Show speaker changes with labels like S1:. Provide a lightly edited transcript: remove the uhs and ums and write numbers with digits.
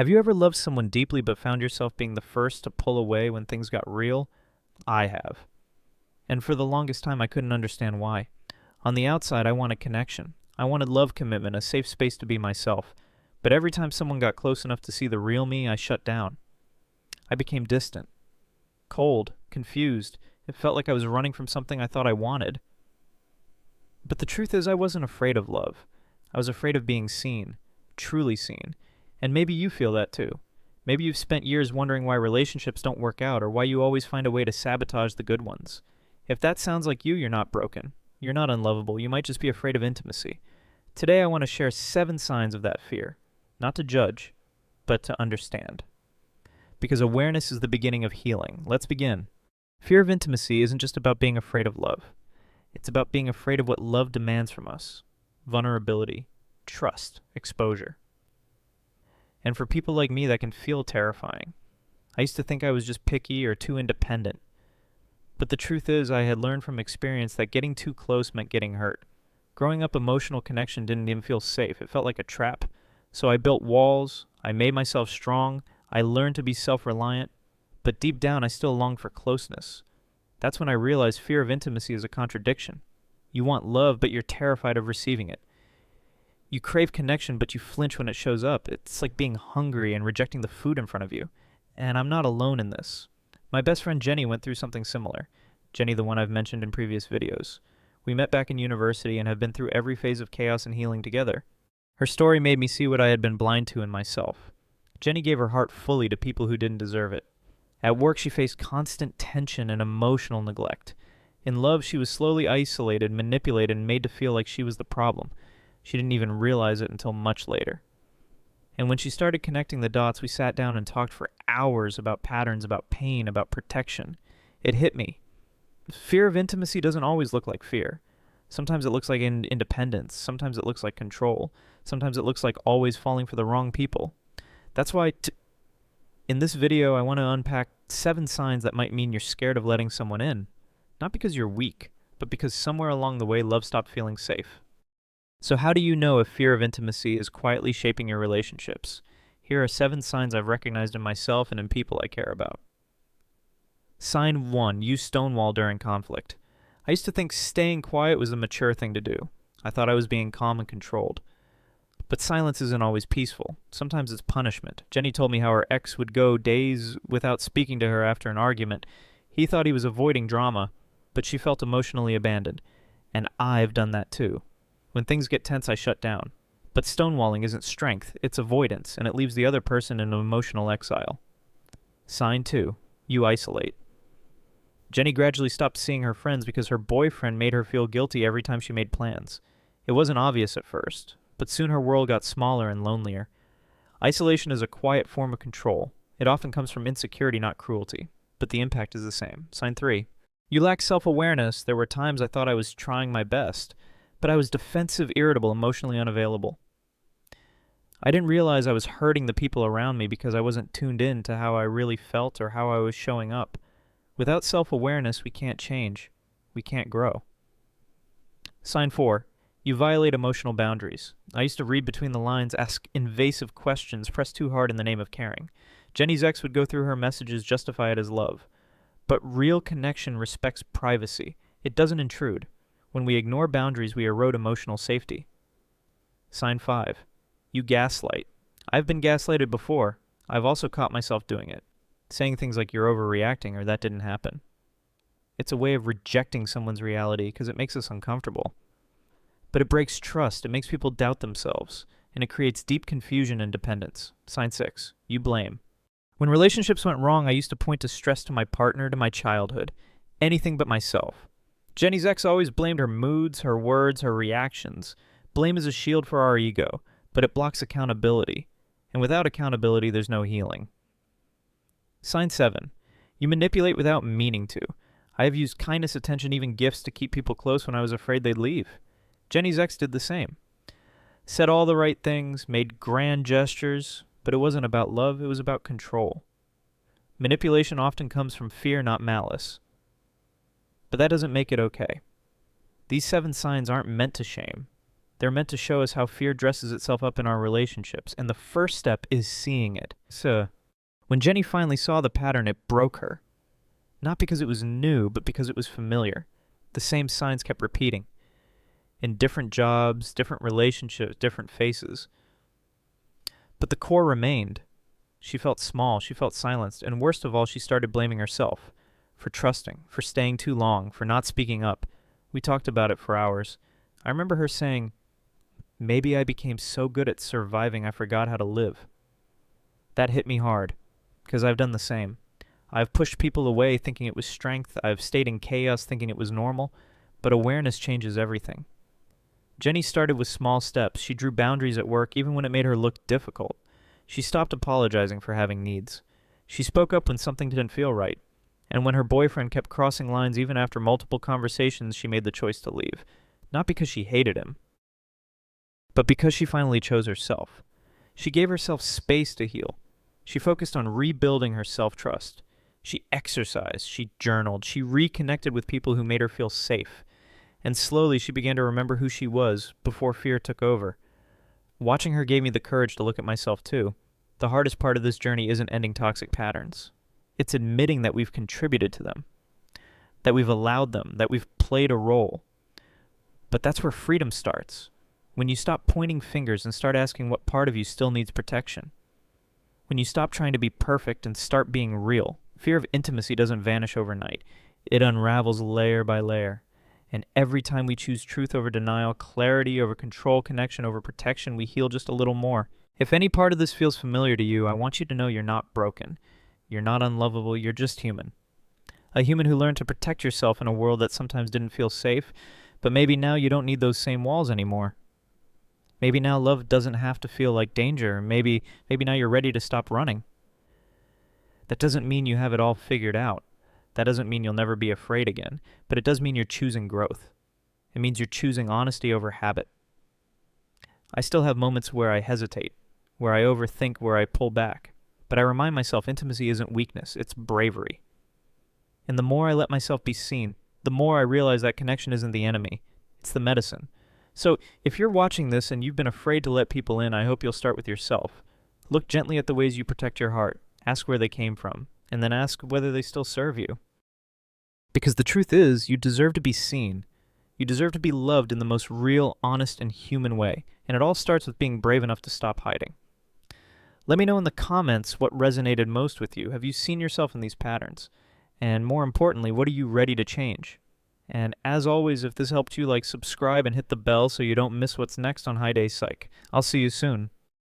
S1: Have you ever loved someone deeply but found yourself being the first to pull away when things got real? I have. And for the longest time, I couldn't understand why. On the outside, I wanted connection. I wanted love commitment, a safe space to be myself. But every time someone got close enough to see the real me, I shut down. I became distant, cold, confused. It felt like I was running from something I thought I wanted. But the truth is, I wasn't afraid of love. I was afraid of being seen, truly seen. And maybe you feel that too. Maybe you've spent years wondering why relationships don't work out or why you always find a way to sabotage the good ones. If that sounds like you, you're not broken. You're not unlovable. You might just be afraid of intimacy. Today I want to share 7 signs of that fear. Not to judge, but to understand. Because awareness is the beginning of healing. Let's begin. Fear of intimacy isn't just about being afraid of love. It's about being afraid of what love demands from us. Vulnerability, trust, exposure. And for people like me, that can feel terrifying. I used to think I was just picky or too independent. But the truth is, I had learned from experience that getting too close meant getting hurt. Growing up, emotional connection didn't even feel safe. It felt like a trap. So I built walls, I made myself strong, I learned to be self-reliant, but deep down I still longed for closeness. That's when I realized fear of intimacy is a contradiction. You want love, but you're terrified of receiving it. You crave connection, but you flinch when it shows up. It's like being hungry and rejecting the food in front of you. And I'm not alone in this. My best friend Jenny went through something similar. Jenny, the one I've mentioned in previous videos. We met back in university and have been through every phase of chaos and healing together. Her story made me see what I had been blind to in myself. Jenny gave her heart fully to people who didn't deserve it. At work, she faced constant tension and emotional neglect. In love, she was slowly isolated, manipulated, and made to feel like she was the problem. She didn't even realize it until much later. And when she started connecting the dots, we sat down and talked for hours about patterns, about pain, about protection. It hit me. Fear of intimacy doesn't always look like fear. Sometimes it looks like independence. Sometimes it looks like control. Sometimes it looks like always falling for the wrong people. That's why in this video, I want to unpack 7 signs that might mean you're scared of letting someone in. Not because you're weak, but because somewhere along the way, love stopped feeling safe. So how do you know if fear of intimacy is quietly shaping your relationships? Here are 7 signs I've recognized in myself and in people I care about. Sign 1. You stonewall during conflict. I used to think staying quiet was a mature thing to do. I thought I was being calm and controlled. But silence isn't always peaceful. Sometimes it's punishment. Jenny told me how her ex would go days without speaking to her after an argument. He thought he was avoiding drama, but she felt emotionally abandoned. And I've done that too. When things get tense, I shut down. But stonewalling isn't strength, it's avoidance, and it leaves the other person in emotional exile. Sign 2. You isolate. Jenny gradually stopped seeing her friends because her boyfriend made her feel guilty every time she made plans. It wasn't obvious at first, but soon her world got smaller and lonelier. Isolation is a quiet form of control. It often comes from insecurity, not cruelty, but the impact is the same. Sign 3. You lack self-awareness. There were times I thought I was trying my best, but I was defensive, irritable, emotionally unavailable. I didn't realize I was hurting the people around me because I wasn't tuned in to how I really felt or how I was showing up. Without self-awareness, we can't change. We can't grow. Sign 4. You violate emotional boundaries. I used to read between the lines, ask invasive questions, press too hard in the name of caring. Jenny's ex would go through her messages, justify it as love. But real connection respects privacy. It doesn't intrude. When we ignore boundaries, we erode emotional safety. Sign 5. You gaslight. I've been gaslighted before. I've also caught myself doing it. Saying things like you're overreacting or that didn't happen. It's a way of rejecting someone's reality because it makes us uncomfortable. But it breaks trust, it makes people doubt themselves, and it creates deep confusion and dependence. Sign 6. You blame. When relationships went wrong, I used to point to stress to my partner, to my childhood. Anything but myself. Jenny's ex always blamed her moods, her words, her reactions. Blame is a shield for our ego, but it blocks accountability. And without accountability, there's no healing. Sign 7. You manipulate without meaning to. I have used kindness, attention, even gifts to keep people close when I was afraid they'd leave. Jenny's ex did the same. Said all the right things, made grand gestures, but it wasn't about love, it was about control. Manipulation often comes from fear, not malice. But that doesn't make it okay. These 7 signs aren't meant to shame. They're meant to show us how fear dresses itself up in our relationships, and the first step is seeing it. So, when Jenny finally saw the pattern, it broke her. Not because it was new, but because it was familiar. The same signs kept repeating. In different jobs, different relationships, different faces. But the core remained. She felt small, she felt silenced, and worst of all, she started blaming herself. For trusting, for staying too long, for not speaking up. We talked about it for hours. I remember her saying, "Maybe I became so good at surviving I forgot how to live." That hit me hard, because I've done the same. I've pushed people away thinking it was strength, I've stayed in chaos thinking it was normal, but awareness changes everything. Jenny started with small steps. She drew boundaries at work even when it made her look difficult. She stopped apologizing for having needs. She spoke up when something didn't feel right. And when her boyfriend kept crossing lines even after multiple conversations, she made the choice to leave. Not because she hated him, but because she finally chose herself. She gave herself space to heal. She focused on rebuilding her self-trust. She exercised, she journaled, she reconnected with people who made her feel safe. And slowly she began to remember who she was before fear took over. Watching her gave me the courage to look at myself too. The hardest part of this journey isn't ending toxic patterns. It's admitting that we've contributed to them, that we've allowed them, that we've played a role. But that's where freedom starts. When you stop pointing fingers and start asking what part of you still needs protection. When you stop trying to be perfect and start being real. Fear of intimacy doesn't vanish overnight. It unravels layer by layer. And every time we choose truth over denial, clarity over control, connection over protection, we heal just a little more. If any part of this feels familiar to you, I want you to know you're not broken. You're not unlovable, you're just human. A human who learned to protect yourself in a world that sometimes didn't feel safe, but maybe now you don't need those same walls anymore. Maybe now love doesn't have to feel like danger. Maybe now you're ready to stop running. That doesn't mean you have it all figured out. That doesn't mean you'll never be afraid again, but it does mean you're choosing growth. It means you're choosing honesty over habit. I still have moments where I hesitate, where I overthink, where I pull back. But I remind myself intimacy isn't weakness, it's bravery. And the more I let myself be seen, the more I realize that connection isn't the enemy, it's the medicine. So if you're watching this and you've been afraid to let people in, I hope you'll start with yourself. Look gently at the ways you protect your heart, ask where they came from, and then ask whether they still serve you. Because the truth is, you deserve to be seen. You deserve to be loved in the most real, honest, and human way, and it all starts with being brave enough to stop hiding. Let me know in the comments what resonated most with you. Have you seen yourself in these patterns? And more importantly, what are you ready to change? And as always, if this helped you, subscribe and hit the bell so you don't miss what's next on High Day Psych. I'll see you soon.